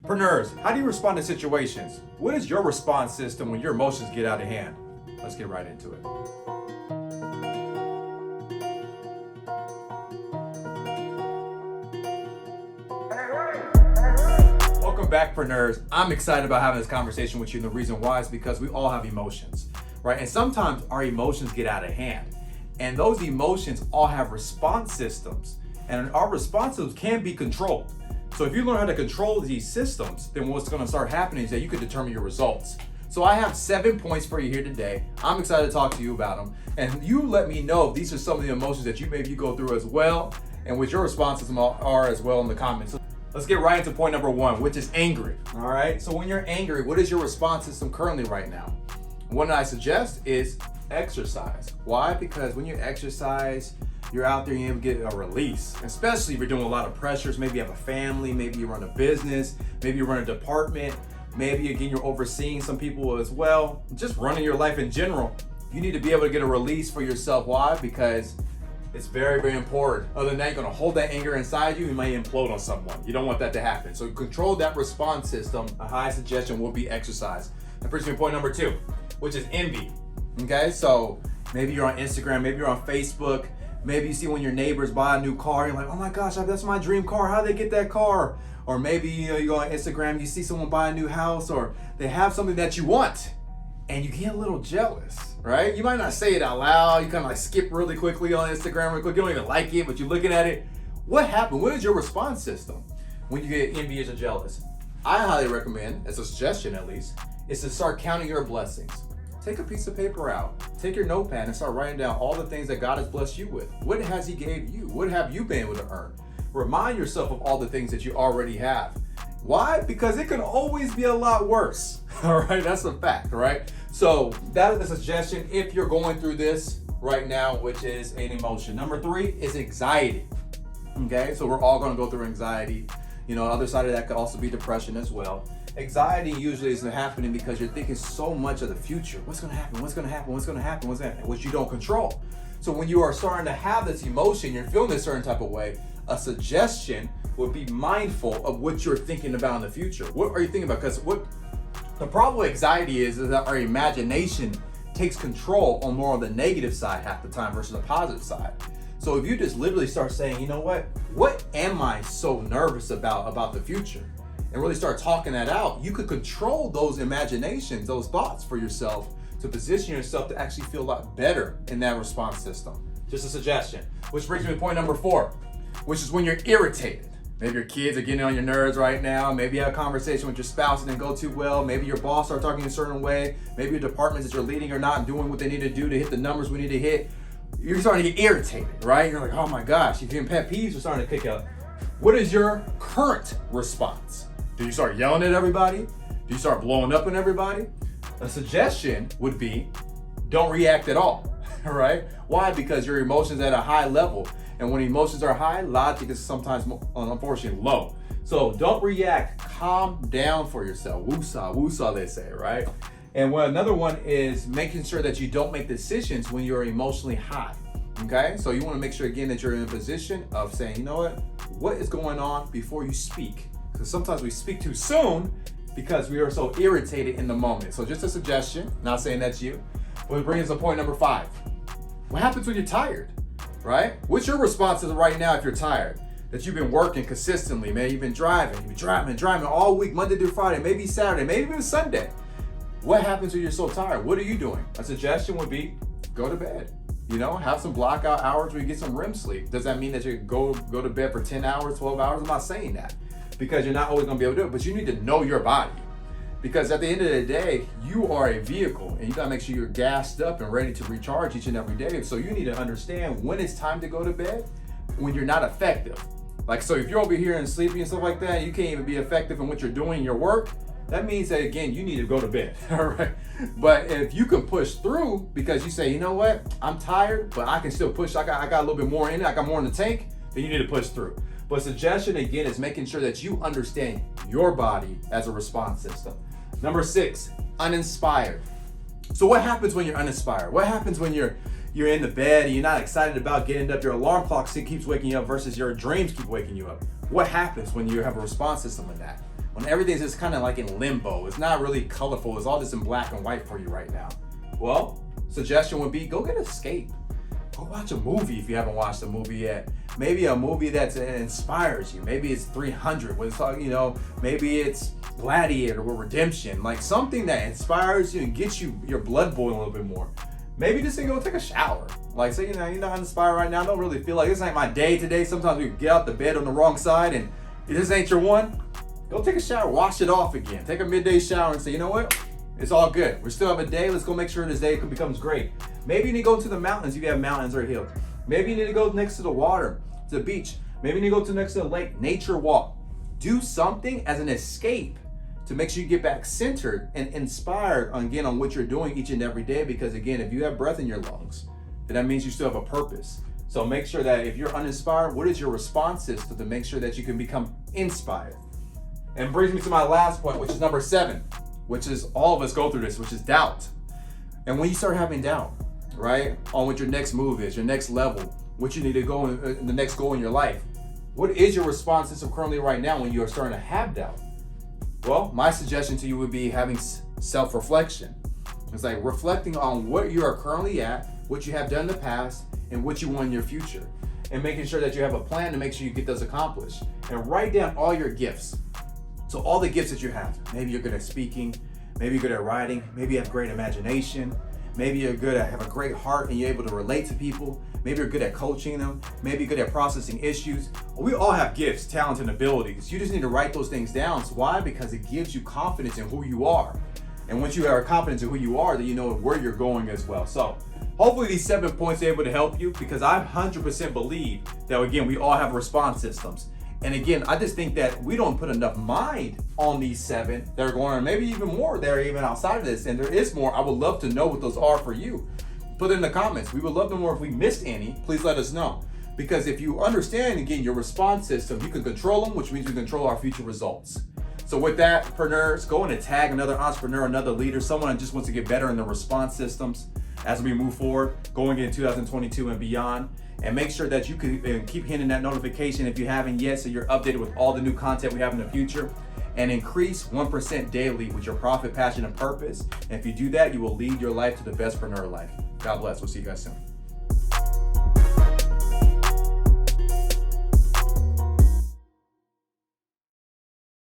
Preneurs, how do you respond to situations? What is your response system when your emotions get out of hand? Let's get right into it. Welcome back, Preneurs. I'm excited about having this conversation with you, and the reason why is because we all have emotions, right? And sometimes our emotions get out of hand, and those emotions all have response systems, and our response systems can be controlled. So if you learn how to control these systems, then what's going to start happening is that you can determine your results. So I have 7 points for you here today. I'm excited to talk to you about them, and you let me know if these are some of the emotions that you maybe go through as well, and what your responses are as well in the comments. So let's get right into point number 1, which is angry. All right. So when you're angry, what is your response system currently right now? One that I suggest is exercise. Why? Because when you exercise, you're out there, you're able to get a release, especially if you're doing a lot of pressures. Maybe you have a family, maybe you run a business, maybe you run a department, maybe again, you're overseeing some people as well. Just running your life in general, you need to be able to get a release for yourself. Why? Because it's very, very important. Other than that, you're gonna hold that anger inside you, you might implode on someone. You don't want that to happen. So control that response system. A high suggestion will be exercise. That brings me to point number 2, which is envy. Okay, so maybe you're on Instagram, maybe you're on Facebook, maybe you see when your neighbors buy a new car, you're like, oh my gosh, that's my dream car. How'd they get that car? Or maybe you go on Instagram, you see someone buy a new house, or they have something that you want, and you get a little jealous, right? You might not say it out loud. You kind of like skip really quickly on Instagram real quick. You don't even like it, but you're looking at it. What happened? What is your response system when you get envious or jealous? I highly recommend, as a suggestion at least, is to start counting your blessings. Take a piece of paper out, take your notepad and start writing down all the things that God has blessed you with. What has He gave you? What have you been able to earn? Remind yourself of all the things that you already have. Why? Because it can always be a lot worse. All right, that's a fact, right? So that is a suggestion if you're going through this right now, which is an emotion. Number 3 is anxiety. Okay, so we're all going to go through anxiety. You know, the other side of that could also be depression as well. Anxiety usually isn't happening because you're thinking so much of the future. What's going to happen? What's going to happen? What's going to happen? What's going to happen? Which you don't control. So when you are starting to have this emotion, you're feeling a certain type of way, a suggestion would be mindful of what you're thinking about in the future. What are you thinking about? Because what the problem with anxiety is that our imagination takes control on more of the negative side half the time versus the positive side. So if you just literally start saying, you know what am I so nervous about the future? And really start talking that out, you could control those imaginations, those thoughts for yourself to position yourself to actually feel a lot better in that response system. Just a suggestion. Which brings me to point number 4, which is when you're irritated. Maybe your kids are getting on your nerves right now. Maybe you have a conversation with your spouse and didn't go too well. Maybe your boss started talking a certain way. Maybe your departments that you're leading are not doing what they need to do to hit the numbers we need to hit. You're starting to get irritated, right? You're like, oh my gosh, you're getting pet peeves are starting to pick up. What is your current response? Do you start yelling at everybody? Do you start blowing up on everybody? A suggestion would be don't react at all, right? Why? Because your emotions at a high level. And when emotions are high, logic is sometimes, unfortunately, low. So don't react. Calm down for yourself. Woosah, they say, right? And another one is making sure that you don't make decisions when you're emotionally high, okay? So you want to make sure, again, that you're in a position of saying, you know what is going on before you speak? Because sometimes we speak too soon because we are so irritated in the moment. So just a suggestion, not saying that's you. But it brings us to point number 5. What happens when you're tired, right? What's your responses right now if you're tired? That you've been working consistently, man. You've been driving all week, Monday through Friday, maybe Saturday, maybe even Sunday. What happens when you're so tired? What are you doing? A suggestion would be go to bed. You know, have some blackout hours where you get some REM sleep. Does that mean that you go to bed for 10 hours, 12 hours? I'm not saying that, because you're not always gonna be able to do it, but you need to know your body. Because at the end of the day, you are a vehicle and you gotta make sure you're gassed up and ready to recharge each and every day. So you need to understand when it's time to go to bed, when you're not effective. Like, so if you're over here and sleepy and stuff like that, you can't even be effective in what you're doing in your work, that means that, again, you need to go to bed, all right? But if you can push through because you say, you know what, I'm tired, but I can still push, I got a little bit more in it, I got more in the tank, then you need to push through. But suggestion, again, is making sure that you understand your body as a response system. Number 6, uninspired. So what happens when you're uninspired? What happens when you're in the bed and you're not excited about getting up, your alarm clock keeps waking you up versus your dreams keep waking you up? What happens when you have a response system in that? when everything's just kind of like in limbo. It's not really colorful. It's all just in black and white for you right now. Well, suggestion would be go get an escape. Go watch a movie if you haven't watched a movie yet. Maybe a movie that inspires you. Maybe it's 300, where it's talking, you know, maybe it's Gladiator or Redemption, like something that inspires you and gets you your blood boiling a little bit more. Maybe just go take a shower. Like, say, you're not inspired right now. I don't really feel like this ain't my day today. Sometimes we get out the bed on the wrong side and this ain't your one. Go take a shower, wash it off again. Take a midday shower and say, you know what? It's all good. We still have a day. Let's go make sure this day becomes great. Maybe you need to go to the mountains if you have mountains or hills. Maybe you need to go next to the water, to the beach. Maybe you need to go next to the lake, nature walk. Do something as an escape to make sure you get back centered and inspired again on what you're doing each and every day. Because again, if you have breath in your lungs, then that means you still have a purpose. So make sure that if you're uninspired, what is your response system to make sure that you can become inspired? And brings me to my last point, which is number 7, which is all of us go through this, which is doubt. And when you start having doubt, right, on what your next move is, your next level, what you need to go in the next goal in your life, what is your response system currently right now when you are starting to have doubt? Well, my suggestion to you would be having self-reflection. It's like reflecting on what you are currently at, what you have done in the past, and what you want in your future. And making sure that you have a plan to make sure you get those accomplished. And write down all your gifts. So all the gifts that you have. Maybe you're good at speaking, maybe you're good at writing, maybe you have great imagination, maybe you're good at have a great heart and you're able to relate to people, maybe you're good at coaching them, maybe you're good at processing issues. We all have gifts, talents, and abilities. You just need to write those things down. So why? Because it gives you confidence in who you are. And once you are confident in who you are, then you know where you're going as well. So hopefully these 7 points are able to help you, because I 100% believe that, again, we all have response systems. And again, I just think that we don't put enough mind on these 7 that are going on, maybe even more that are even outside of this. And there is more. I would love to know what those are for you. Put it in the comments. We would love to know if we missed any. Please let us know. Because if you understand, again, your response system, you can control them, which means you control our future results. So with that, Preneurs, go and tag another entrepreneur, another leader, someone that just wants to get better in their response systems as we move forward, going into 2022 and beyond. And make sure that you can keep hitting that notification if you haven't yet, so you're updated with all the new content we have in the future. And increase 1% daily with your profit, passion, and purpose. And if you do that, you will lead your life to the best Preneur life. God bless. We'll see you guys soon.